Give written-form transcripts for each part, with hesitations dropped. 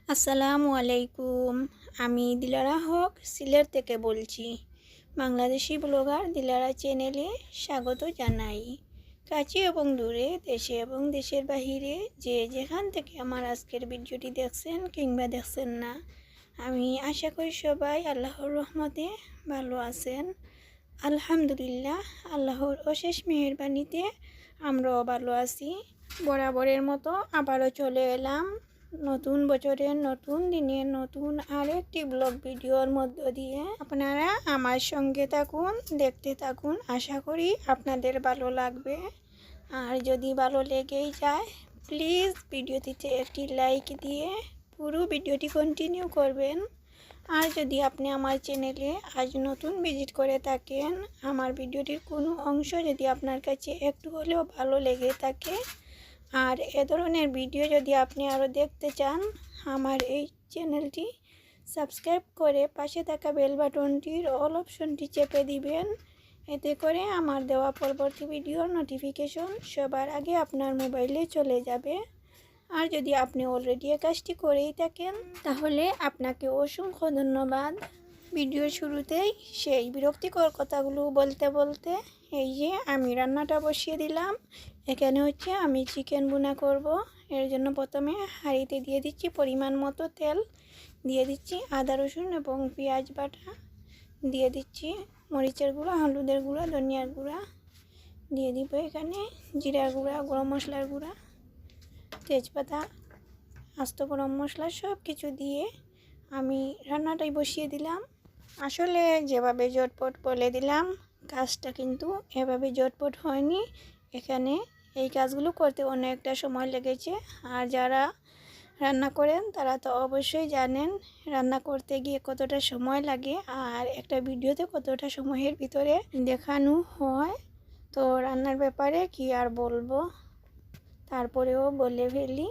আসসালামু আলাইকুম। আমি দিলারা হক সিলেট থেকে বলছি। বাংলাদেশি ব্লগার দিলারা চ্যানেলে স্বাগত জানাই। কাছে এবং দূরে, দেশে এবং দেশের বাহিরে যে যেখান থেকে আমার আজকের ভিডিওটি দেখছেন কিংবা দেখছেন না, আমি আশা করি সবাই আল্লাহর রহমতে ভালো আছেন। আলহামদুলিল্লাহ, আল্লাহর অশেষ মেহেরবানিতে আমরাও ভালো আছি। বরাবরের মতো আবারও চলে এলাম নতুন বছরের নতুন দিনে নতুন আরেকটি ব্লগ ভিডিওর মধ্য দিয়ে। আপনারা আমার সঙ্গে থাকুন, দেখতে থাকুন। আশা করি আপনাদের ভালো লাগবে। আর যদি ভালো লেগেই যায়, প্লিজ ভিডিওটিতে একটি লাইক দিয়ে পুরো ভিডিওটি কন্টিনিউ করবেন। আর যদি আপনি আমার চ্যানেলে আজ নতুন ভিজিট করে থাকেন, আমার ভিডিওটির কোনো অংশ যদি আপনার কাছে একটু হলেও ভালো লেগে থাকে, আর এ ধরনের ভিডিও যদি আপনি আরও দেখতে চান, আমার এই চ্যানেলটি সাবস্ক্রাইব করে পাশে থাকা বেল বাটনটির অল অপশনটি চেপে দিবেন। এতে করে আমার দেওয়া পরবর্তী ভিডিওর নোটিফিকেশন সবার আগে আপনার মোবাইলে চলে যাবে। আর যদি আপনি অলরেডি এই কাজটি করেই থাকেন, তাহলে আপনাকে অসংখ্য ধন্যবাদ। ভিডিওর শুরুতেই সেই বিরক্তিকর কথাগুলো বলতে বলতে এই যে আমি রান্নাটা বসিয়ে দিলাম। এখানে হচ্ছে আমি চিকেন ভুনা করব। এর জন্য প্রথমে হাঁড়িতে দিয়ে দিচ্ছি পরিমাণ মতো তেল, দিয়ে দিচ্ছি আদা রসুন এবং পেঁয়াজ বাটা, দিয়ে দিচ্ছি মরিচের গুঁড়া, হলুদের গুঁড়া, ধনিয়ার গুঁড়া, দিয়ে দিব এখানে জিরার গুঁড়া, গরম মশলার গুঁড়া, তেজপাতা, আস্ত গরম মশলা সব কিছু দিয়ে আমি রান্নাটাই বসিয়ে দিলাম। আসলে যেভাবে ঝটপট বলে দিলাম, কাজটা কিন্তু এভাবে ঝটপট হয়নি। এখানে এই কাজগুলো করতে অনেকটা সময় লেগেছে। আর যারা রান্না করেন তারা তো অবশ্যই জানেন রান্না করতে গিয়ে কতটা সময় লাগে আর একটা ভিডিওতে কতটা সময়ের ভিতরে দেখানো হয়। তো রান্নার ব্যাপারে কি আর বলবো, তারপরেও বলে ফেলি,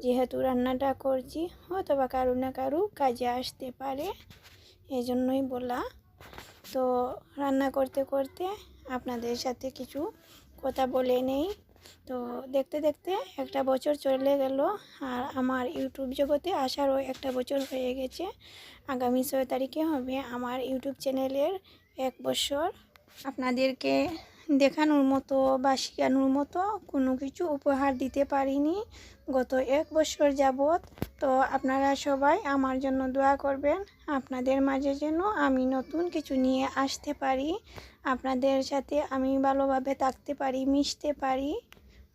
যেহেতু রান্নাটা করছি হয়তো বা কারো না কারো কাজে আসতে পারে, এই জন্যই বলা। তো রান্না করতে করতে আপনাদের সাথে কিছু কথা বলে নেই। তো দেখতে দেখতে একটা বছর চলে গেল, আর আমার ইউটিউব জগতে আসারও একটা বছর হয়ে গেছে। আগামী 6 তারিখে হবে আমার ইউটিউব চ্যানেলের 1 বছর। আপনাদেরকে দেখানোর মতো বা শেখানোর মতো কোনো কিছু উপহার দিতে পারিনি গত 1 বছর যাবৎ। তো আপনারা সবাই আমার জন্য দোয়া করবেন, আপনাদের মাঝে যেন আমি নতুন কিছু নিয়ে আসতে পারি, আপনাদের সাথে আমি ভালোভাবে থাকতে পারি, মিশতে পারি,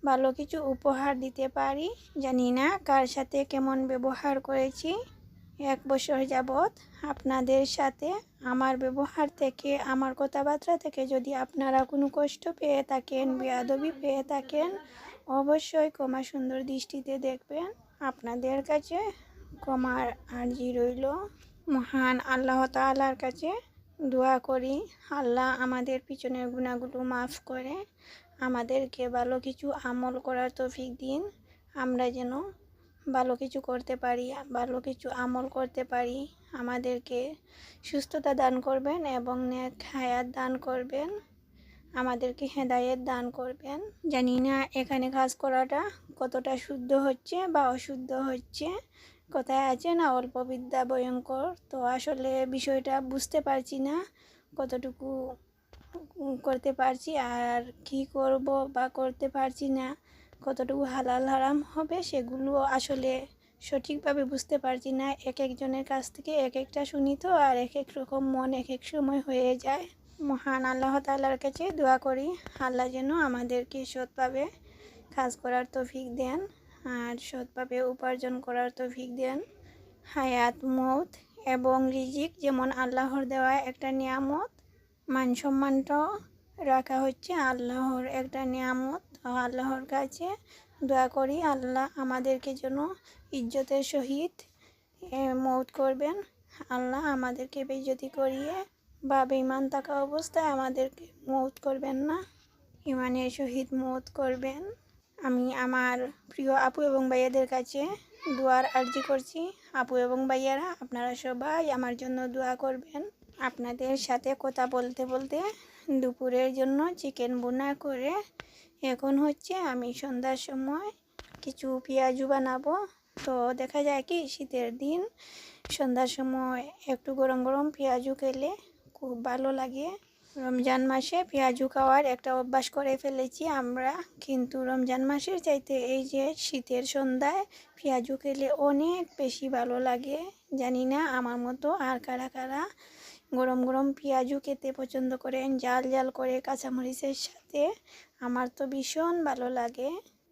ভালো কিছু উপহার দিতে পারি। জানি না কার সাথে কেমন ব্যবহার করেছি 1 বছর যাবৎ। আপনাদের সাথে আমার ব্যবহার থেকে, আমার কথাবার্তা থেকে যদি আপনারা কোনো কষ্ট পেয়ে থাকেন, বেয়াদবি পেয়ে থাকেন, অবশ্যই ক্ষমা সুন্দর দৃষ্টিতে দেখবেন। আপনাদের কাছে ক্ষমার আর্জি রইল। মহান আল্লাহ তাআলার কাছে দোয়া করি, আল্লাহ আমাদের পিছনের গুনাহগুলো মাফ করে আমাদেরকে ভালো কিছু আমল করার তৌফিক দিন। আমরা যেন ভালো কিছু করতে পারি, ভালো কিছু আমল করতে পারি। আমাদেরকে সুস্থতা দান করবেন এবং নেক হায়াত দান করবেন, আমাদেরকে হেদায়েত দান করবেন। জানি না এখানে কাজ করাটা কতটা শুদ্ধ হচ্ছে বা অশুদ্ধ হচ্ছে। কথায় আছে না, অল্প বিদ্যা ভয়ঙ্কর। তো আসলে বিষয়টা বুঝতে পারছি না কতটুকু করতে পারছি আর কি করব বা করতে পারছি না, কতটুকু হালাল হারাম হবে সেগুলো আসলে সঠিকভাবে বুঝতে পারছি না। এক একজনের কাছ থেকে এক একটা শুনি তো, আর এক এক রকম মন এক এক সময় হয়ে যায়। মহান আল্লাহ তাআলার কাছে দোয়া করি, আল্লাহ যেন আমাদেরকে সৎভাবে কাজ করার তৌফিক দেন আর সৎভাবে উপার্জন করার তৌফিক দেন। হায়াত, মৌত এবং রিজিক যেমন আল্লাহর দেওয়া একটা নিয়ামত, মান সম্মানটাও রাখা হচ্ছে আল্লাহর একটা নিয়ামত। আল্লাহর কাছে দোয়া করি আল্লাহ আমাদেরকে যেন ইজ্জতের সহিত মৌত করবেন। আল্লাহ আমাদেরকে বেইজ্জতি করিয়ে বা বেঈমান থাকা অবস্থায় আমাদেরকে মৌত করবেন না, ইমানের সহিত মৌত করবেন। আমি আমার প্রিয় আপু এবং ভাইয়াদের কাছে দোয়ার আর্জি করছি। আপু এবং ভাইয়ারা, আপনারা সবাই আমার জন্য দোয়া করবেন। আপনাদের সাথে কথা বলতে বলতে দুপুরের জন্য চিকেন ভুনা করে এখন হচ্ছে আমি সন্ধ্যার সময় কিছু পেঁয়াজু বানাবো। তো দেখা যায় কি শীতের দিন সন্ধ্যার সময় একটু গরম গরম পেঁয়াজু খেলে খুব ভালো লাগে। রমজান মাসে পেঁয়াজু খাওয়ার একটা অভ্যাস করে ফেলেছি আমরা, কিন্তু রমজান মাসের চাইতে এই যে শীতের সন্ধ্যায় পেঁয়াজু খেলে অনেক বেশি ভালো লাগে। জানি না আমার মতো আর কারা কারা গরম গরম পেঁয়াজু খেতে পছন্দ করেন জাল জাল করে কাঁচামরিচের সাথে। আমার তো ভীষণ ভালো লাগে।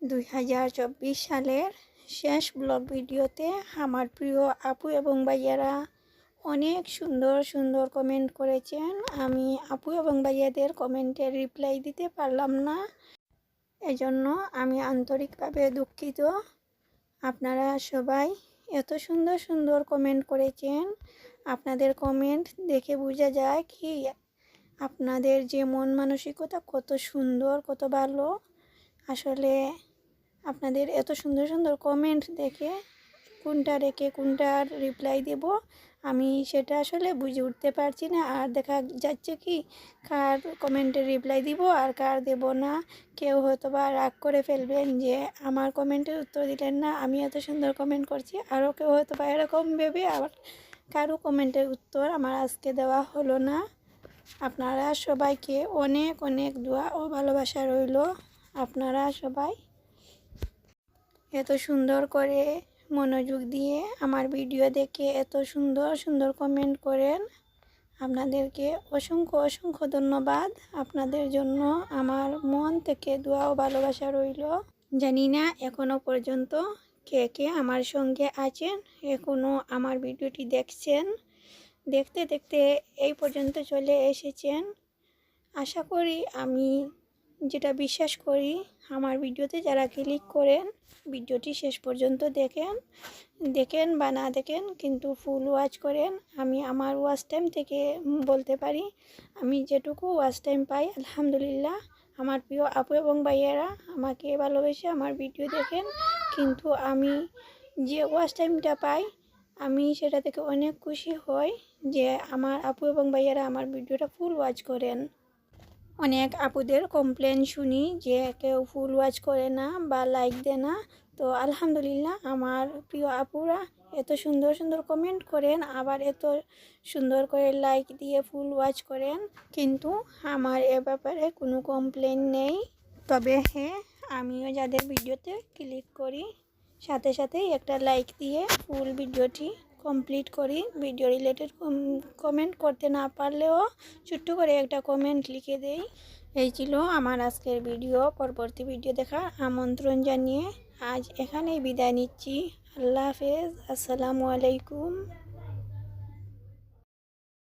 2024 সালের শেষ ব্লগ ভিডিওতে আমার প্রিয় আপু এবং ভাইয়ারা অনেক সুন্দর সুন্দর কমেন্ট করেছেন। আমি আপু এবং ভাইয়াদের কমেন্টের রিপ্লাই দিতে পারলাম না, এজন্য আমি আন্তরিকভাবে দুঃখিত। আপনারা সবাই এত সুন্দর সুন্দর কমেন্ট করেছেন। আপনাদের কমেন্ট দেখে বোঝা যায় কি আপনাদের যে মন মানসিকতা কত সুন্দর, কত ভালো। আসলে আপনাদের এত সুন্দর সুন্দর কমেন্ট দেখে কোনটা রেখে কোনটার রিপ্লাই দেব আমি সেটা আসলে বুঝে উঠতে পারছি না। আর দেখা যাচ্ছে কি কার কমেন্টের রিপ্লাই দিব আর কার দেব না। কেউ হয়তো বা রাগ করে ফেলবেন যে আমার কমেন্টের উত্তর দিলেন না, আমি এত সুন্দর কমেন্ট করছি। আরও কেউ হয়তো বা এরকম ভেবে আবার কারো কমেন্টের উত্তর আমার আজকে দেওয়া হলো না। আপনারা সবাইকে অনেক অনেক দোয়া ও ভালোবাসা রইল। আপনারা সবাই এত সুন্দর করে মনোযোগ দিয়ে আমার ভিডিও দেখে এত সুন্দর সুন্দর কমেন্ট করেন, আপনাদেরকে অসংখ্য অসংখ্য ধন্যবাদ। আপনাদের জন্য আমার মন থেকে দোয়া ও ভালোবাসা রইল। জানি না এখনও পর্যন্ত কে কে আমার সঙ্গে আছেন, এখনও আমার ভিডিওটি দেখছেন, দেখতে দেখতে এই পর্যন্ত চলে এসেছেন। আশা করি, আমি যেটা বিশ্বাস করি, আমার ভিডিওতে যারা ক্লিক করেন ভিডিওটি শেষ পর্যন্ত দেখেন বা না দেখেন কিন্তু ফুল ওয়াচ করেন। আমি আমার ওয়াচ টাইম থেকে বলতে পারি, আমি যেটুকু ওয়াচ টাইম পাই আলহামদুলিল্লাহ। আমার প্রিয় আপু এবং ভাইয়েরা আমাকে ভালোবেসে আমার ভিডিও দেখেন, কিন্তু আমি যে ওয়াচ টাইমটা পাই আমি সেটা থেকে অনেক খুশি হই যে আমার আপু এবং ভাইয়েরা আমার ভিডিওটা ফুল ওয়াচ করেন। অনেক আপুদের কমপ্লেন শুনি যে কেউ ফুল ওয়াচ করে না বা লাইক দেয় না। তো আলহামদুলিল্লাহ আমার প্রিয় আপুরা এত সুন্দর সুন্দর কমেন্ট করেন, আবার এত সুন্দর করে লাইক দিয়ে ফুল ওয়াচ করেন, কিন্তু আমার এ ব্যাপারে কোনো কমপ্লেন নেই। তবে হ্যাঁ, আমিও যাদের ভিডিওতে ক্লিক করি সাথে সাথেই একটা লাইক দিয়ে ফুল ভিডিওটি কমপ্লিট করি। ভিডিও রিলেটেড কমেন্ট করতে না পারলেও ছোট্ট করে একটা কমেন্ট লিখে দেই। এই ছিল আমার আজকের ভিডিও। পরবর্তী ভিডিও দেখার আমন্ত্রণ জানিয়ে আজ এখানেই বিদায় নিচ্ছি। আল্লাহ হাফেজ, আসসালামু আলাইকুম।